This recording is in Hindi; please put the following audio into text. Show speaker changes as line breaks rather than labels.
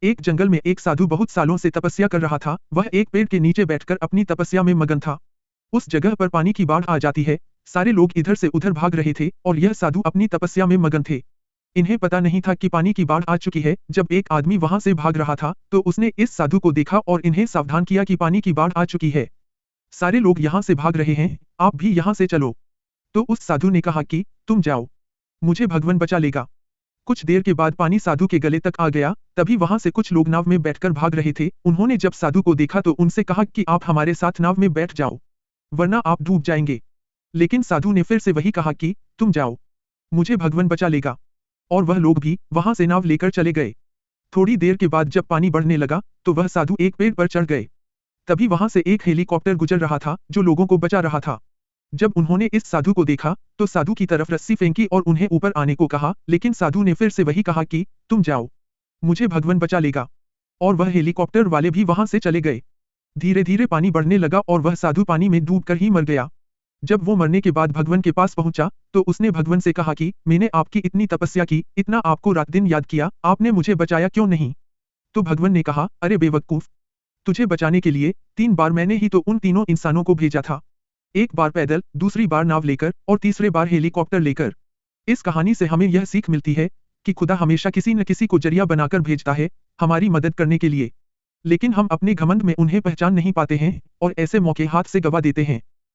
एक जंगल में एक साधु बहुत सालों से तपस्या कर रहा था। वह एक पेड़ के नीचे बैठकर अपनी तपस्या में मगन था। उस जगह पर पानी की बाढ़ आ जाती है। सारे लोग इधर से उधर भाग रहे थे और यह साधु अपनी तपस्या में मगन थे। इन्हें पता नहीं था कि पानी की बाढ़ आ चुकी है। जब एक आदमी वहां से भाग रहा था तो उसने इस साधु को देखा और इन्हें सावधान किया कि पानी की बाढ़ आ चुकी है। सारे लोग यहाँ से भाग रहे हैं, आप भी यहाँ से चलो। तो उस साधु ने कहा कि तुम जाओ, मुझे भगवान बचा लेगा। कुछ देर के बाद पानी साधु के गले तक आ गया। तभी वहां से कुछ लोग नाव में बैठकर भाग रहे थे। उन्होंने जब साधु को देखा तो उनसे कहा कि आप हमारे साथ नाव में बैठ जाओ, वरना आप डूब जाएंगे। लेकिन साधु ने फिर से वही कहा कि तुम जाओ, मुझे भगवान बचा लेगा। और वह लोग भी वहां से नाव लेकर चले गए। थोड़ी देर के बाद जब पानी बढ़ने लगा तो वह साधु एक पेड़ पर चढ़ गए। तभी वहां से एक हेलीकॉप्टर गुजर रहा था जो लोगों को बचा रहा था। जब उन्होंने इस साधु को देखा तो साधु की तरफ रस्सी फेंकी और उन्हें ऊपर आने को कहा, लेकिन साधु ने फिर से वही कहा कि तुम जाओ, मुझे भगवान बचा लेगा। और वह हेलीकॉप्टर वाले भी वहां से चले गए। धीरे धीरे पानी बढ़ने लगा और वह साधु पानी में डूबकर ही मर गया। जब वो मरने के बाद भगवान के पास पहुंचा तो उसने भगवान से कहा कि मैंने आपकी इतनी तपस्या की, इतना आपको रात दिन याद किया, आपने मुझे बचाया क्यों नहीं? तो भगवान ने कहा, अरे बेवकूफ, तुझे बचाने के लिए 3 बार मैंने ही तो उन तीनों इंसानों को भेजा था। एक बार पैदल, दूसरी बार नाव लेकर और तीसरे बार हेलीकॉप्टर लेकर। इस कहानी से हमें यह सीख मिलती है कि खुदा हमेशा किसी न किसी को जरिया बनाकर भेजता है हमारी मदद करने के लिए। लेकिन हम अपने घमंड में उन्हें पहचान नहीं पाते हैं और ऐसे मौके हाथ से गवा देते हैं।